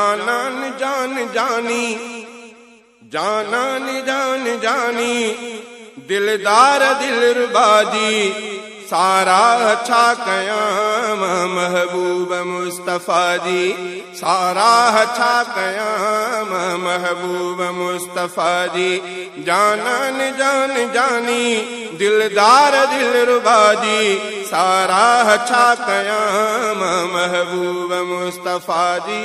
जानान जान जानी, जानान जान जानी, दिलदार दिलरुबादी, सारा अच्छा कयाम महबूब मुस्तफा दी, सारा अच्छा कयाम महबूब मुस्तफा दी। जानान जान जानी, दिलदार दिलरुबादी, सारा अच्छा कयाम महबूब मुस्तफा दी,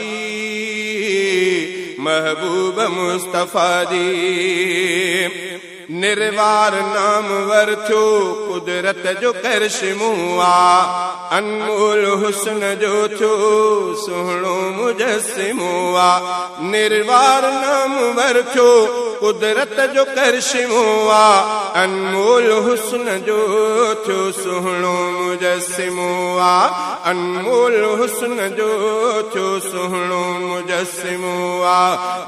महबूब मुस्तफा दी। निर्वार नाम वरथो कुदरत जो करश्मुआ, अनमोल हुस्न जो थो सुहणो मुजस्सिमुआ। निर्वार नाम वरथो कुदरत जो करश्मुआ, अनमोल हुस्न जो थो सुहणो मुजस्सिमुआ। अनमोल हुस्न जो थो सुहणो मुजस्सिमुआ।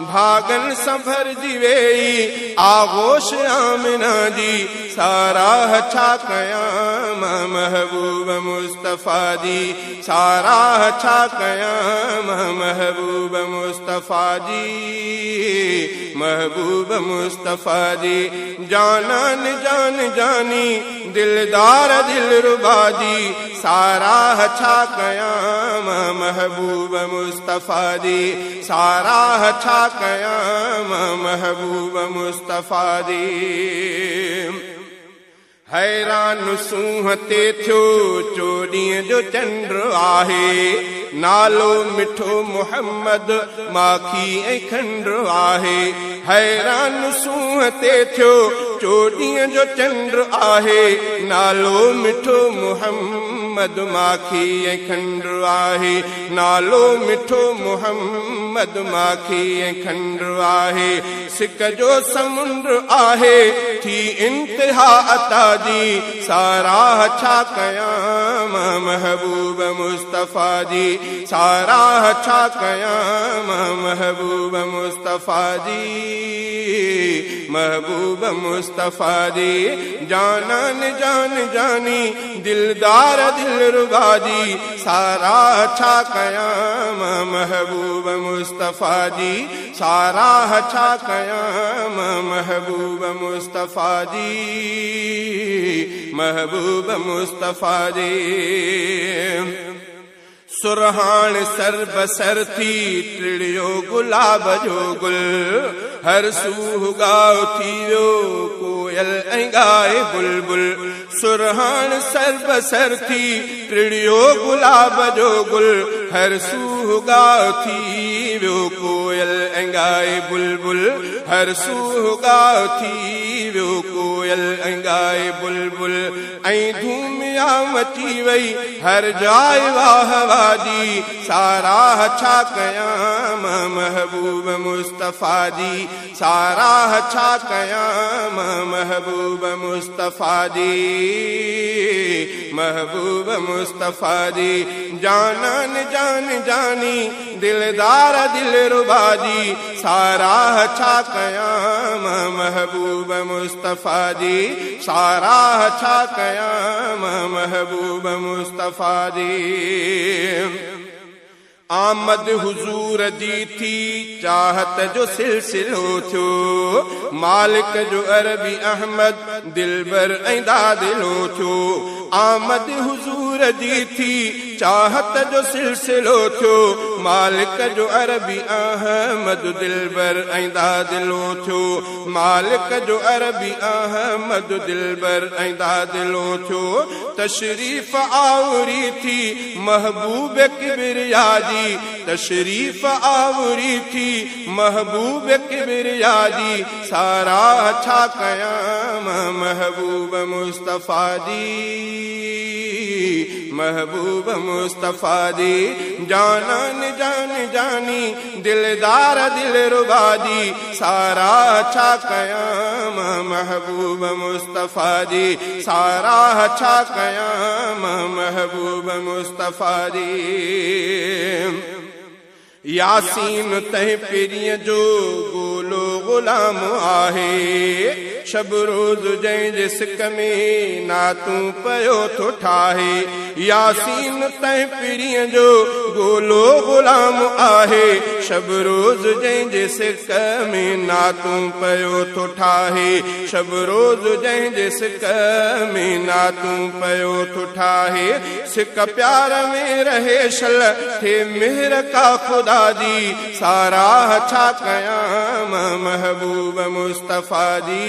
भागन संभर जी वेई आगोश आमिना जी, सारा अच्छा कयाम महबूब मुस्तफा दी, सारा अच्छा कयाम महबूब मुस्तफा दी, महबूब मुस्तफा दी। जानान जान जानी, दिलदार दिलरुबादी, सारा अच्छा कयाम महबूब मुस्तफा दी, सारा अच्छा कयाम महबूब मुस्तफा दी। हैरान सूहते थियो चोॾींहं जो चंड आहे, नालो मिठो मुहम्मद माखी ऐं खंड आहे। हैरान सूहते थियो चोॾींहं जो चंड आहे, नालो मिठो मुहम्मद माखी ऐं खंड आहे। नालो मिठो मुहम्मद माखी ऐं खंड आहे। सिक जो समुंड आहे थी इंतिहा अता दी, सारा अच्छा कयाम महबूब मुस्तफा दी, सारा अच्छा कयाम महबूब मुस्तफा दी, महबूब मुस्तफा दी। जानान जान जानी, दिलदार दिलरुबादी, सारा अच्छा कयाम महबूब मुस्तफा दी, सारा अच्छा कयाम महबूब मुस्तफा दी, महबूब मुस्तफा दी। सुरहान सर बसर थी टिड़ियो गुलाब जो गुल, हर सूह गाओ थी वियो कोयल ऐं गाए बुलबुल। सुरहान सर बसर थी टिड़ियो गुलाब जो गुल, हर सूह गाओ थी वियो कोयल ऐं गाए बुलबुल। हर सूह गाओ थी वियो कोयल ऐं गाए बुलबुल। ऐं धूमिया मची वई हर जाइ वाह वादी, सारा अच्छा कयाम महबूब मुस्तफा दी, सारा अच्छा कयाम महबूब मुस्तफा दी, महबूब मुस्तफा दी। जानान जान जानी, दिलदार दिलरुबादी, सारा अच्छा कयाम महबूब मुस्तफा दी, सारा अच्छा कयाम महबूब मुस्तफा दी। आमद हुजूर जी थी चाहत जो सिलसिलो थियो, मालिक जो अरबी अहमद दिलबर ऐं दादिलो थियो। आमद हुजूर जी थी चाहत जो सिलसिलो थियो, मालिक जो अरबी अहमद दिलबर ऐं दादिलो थियो। मालिक जो अरबी अहमद दिलबर ऐं दादिलो थियो। तशरीफ आवरी थी महबूब किबरिया दी, तशरीफ आवरी थी महबूब किबरिया दी, सारा अच्छा कयाम महबूब मुस्तफा दी, महबूब मुस्तफा दी। जानान जान जानी, दिलदार दिलरुबादी, सारा अच्छा कयाम महबूब मुस्तफा दी, सारा अच्छा कयाम महबूब मुस्तफा दी। यासीन तह पिरिय जो गोलो गुलाम आहे, शब रोज जंहिंजे सिक में नातूं पयो थो ठाहे। यासीन तह पिरिय जो गोलो गुलाम आहे शब रोज़ जंहिंजे सिक में नातूं पयो थो ठाहे शब रोज़ जंहिंजे सिक में नातूं पयो थो ठाहे सिक प्यार में रहे शल थे मेहर का खुदा जी साराह छा कयां महबूब मुस्तफ़ा जी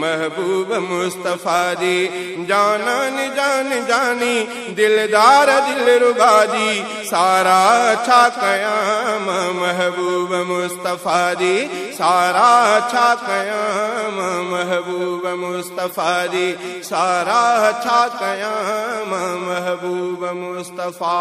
महबूब मुस्तफ़ा जी जानान जान जानी दिलदार दिलरुबा जी सारा छा कयां महबूब मुस्तफ़ा जी सारा छा कयां महबूब मुस्तफ़ा जी सारा छा कयां महबूब मुस्तफ़ा